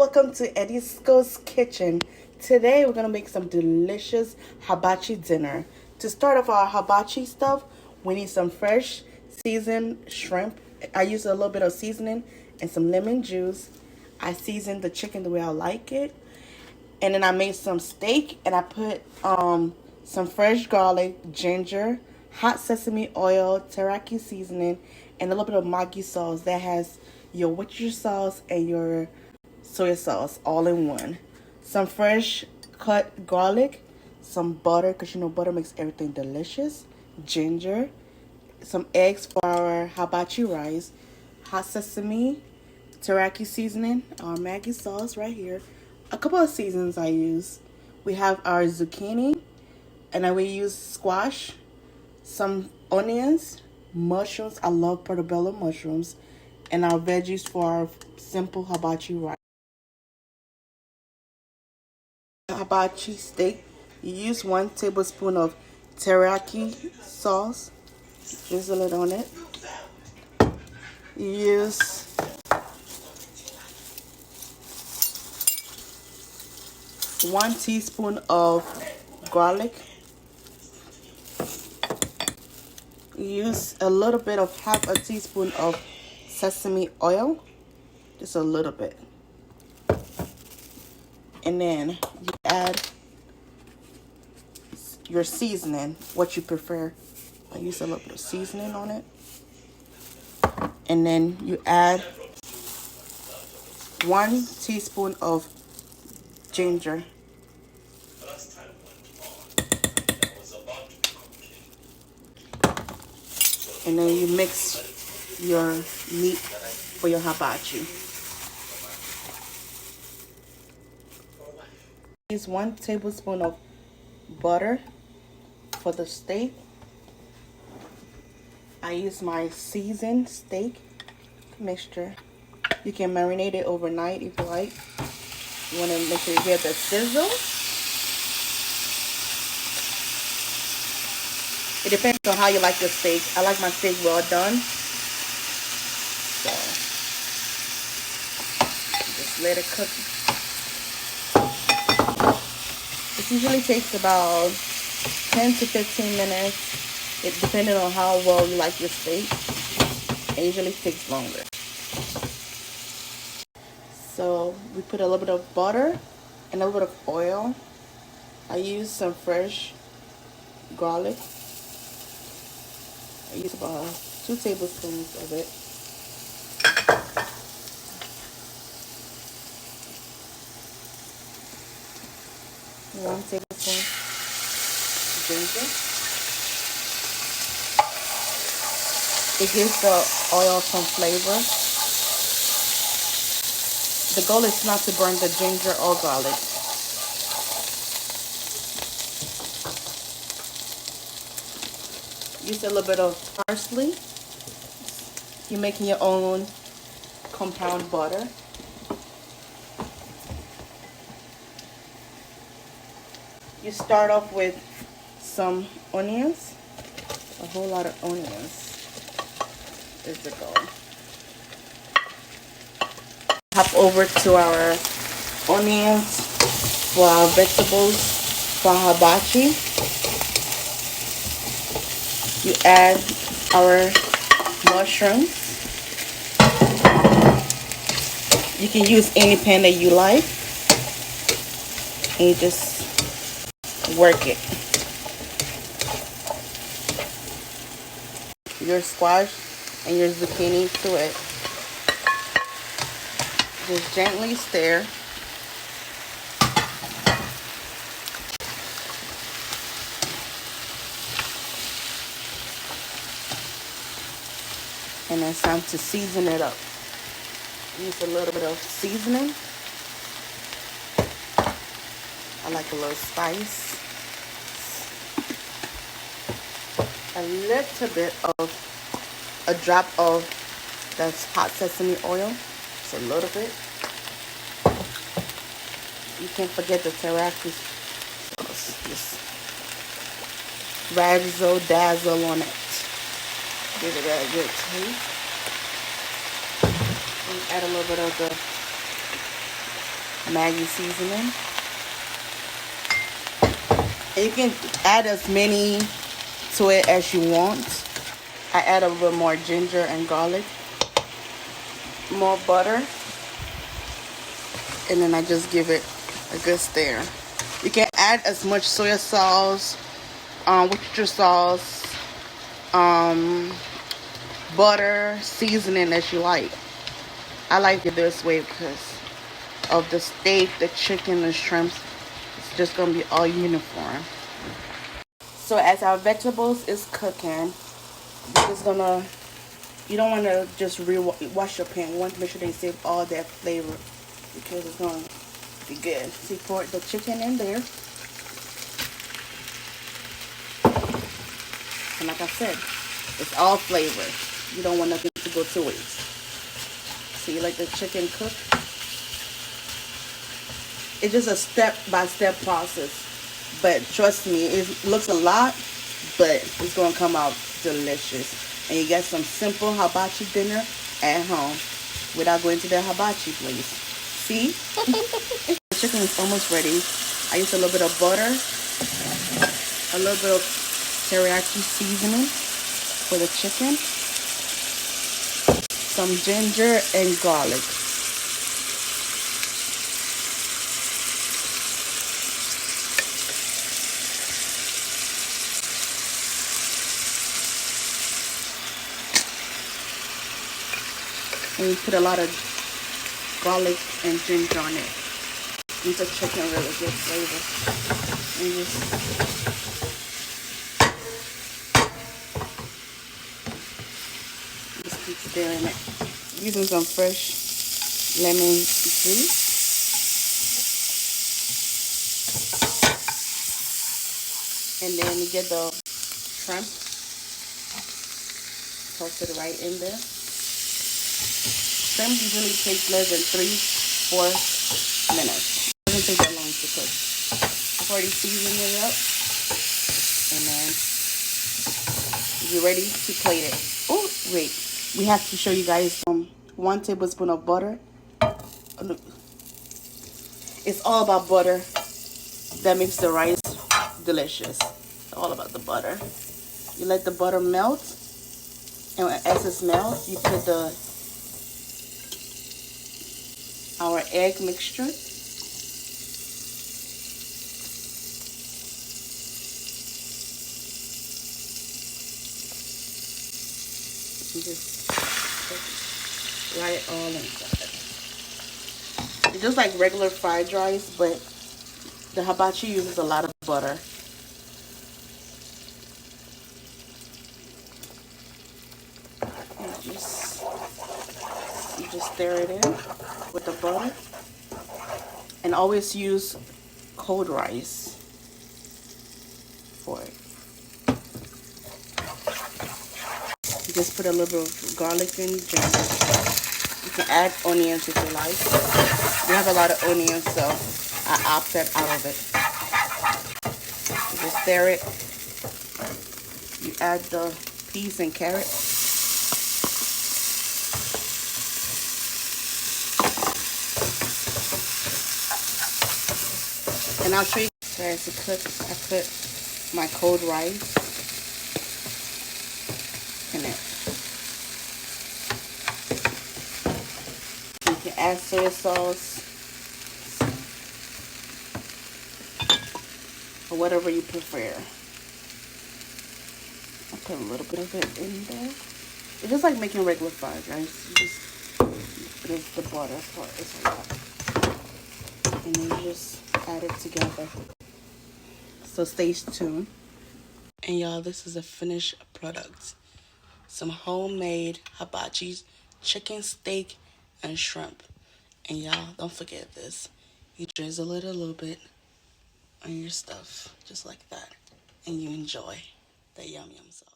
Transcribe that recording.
welcome to Eddy's Kitchen. Today we're gonna make some delicious hibachi dinner. To start off our hibachi stuff, we need some fresh seasoned shrimp. I use a little bit of seasoning and some lemon juice. I seasoned the chicken the way I like it. And then I made some steak and I put some fresh garlic, ginger, hot sesame oil, teriyaki seasoning, and a little bit of Maggi sauce that has your Worcestershire sauce and your soy sauce all in one. Some fresh cut garlic, some butter, because you know butter makes everything delicious, ginger, some eggs for our hibachi rice, hot sesame, teriyaki seasoning, our Maggi sauce right here. A couple of seasons I use. We have our zucchini, and then we use squash, some onions, mushrooms. I love portobello mushrooms, and our veggies for our simple hibachi rice. Hibachi steak, you use 1 tablespoon of teriyaki sauce, drizzle it on it. You use 1 teaspoon of garlic. Use a little bit of half a teaspoon of sesame oil, just a little bit. And then you add your seasoning, what you prefer. I use a little bit of seasoning on it. And then you add 1 teaspoon of ginger. And then you mix your meat for your hibachi. Use 1 tablespoon of butter for the steak. I use my seasoned steak mixture. You can marinate it overnight if you like. You want to make sure you get the sizzle. It depends on how you like your steak. I like my steak well done. So just let it cook. It usually takes about 10 to 15 minutes. It depending on how well you like your steak. It usually takes longer. So we put a little bit of butter and a little bit of oil. I use some fresh garlic. I use about 2 tablespoons of it. One tablespoon ginger. It gives the oil some flavor. The goal is not to burn the ginger or garlic. Use a little bit of parsley. You're making your own compound butter. You start off with some onions, a whole lot of onions is the goal. Hop over to our onions for our vegetables for hibachi. You add our mushrooms. You can use any pan that you like, and you just work it. Your squash and your zucchini to it. Just gently stir. And it's time to season it up. Use a little bit of seasoning. I like a little spice. A little bit of a drop of that's hot sesame oil. Just a little bit. You can't forget the teriyaki sauce. Just razzle dazzle on it. Give it a good taste. And add a little bit of the Maggi seasoning. And you can add as many to it as you want. I add a little bit more ginger and garlic, more butter, and then I just give it a good stir. You can add as much soy sauce, Worcestershire sauce, butter, seasoning as you like. I like it this way because of the steak, the chicken, the shrimps. It's just gonna be all uniform. So as our vegetables is cooking, we're just gonna. You don't want to just wash your pan. You want to make sure they save all that flavor because it's gonna be good. So you pour the chicken in there, and like I said, it's all flavor. You don't want nothing to go to waste. So you let the chicken cook. It's just a step-by-step process. But trust me, it looks a lot, but it's going to come out delicious. And you get some simple hibachi dinner at home without going to the hibachi place. See? The chicken is almost ready. I used a little bit of butter, a little bit of teriyaki seasoning for the chicken, some ginger and garlic. And you put a lot of garlic and ginger on it. Gives the chicken really good flavor. And just keep stirring it. Using some fresh lemon juice. And then you get the shrimp. Toss it right in there. Shrimp usually takes less than 3-4 minutes. It doesn't take that long to cook. I've already seasoned it up. And then you're ready to plate it. Oh, wait. We have to show you guys 1 tablespoon of butter. It's all about butter. That makes the rice delicious. It's all about the butter. You let the butter melt. And as it melts, you put our egg mixture. You just put right all inside. It's just like regular fried rice, but the hibachi uses a lot of butter. You just stir it in with the butter. And always use cold rice for it. You just put a little bit of garlic and ginger. You can add onions if you like. We have a lot of onions, so I opted out of it. You just stir it. You add the peas and carrots. And I'll show you as to cook. I put my cold rice in it. You can add soy sauce or whatever you prefer. I put a little bit of it in there. It's just like making regular fried rice. You just put the butter part. It's a lot. And then you just add it together. So stay tuned. And y'all, this is a finished product. Some homemade hibachi, chicken, steak, and shrimp. And y'all, don't forget this. You drizzle it a little bit on your stuff, just like that. And you enjoy the yum yum sauce.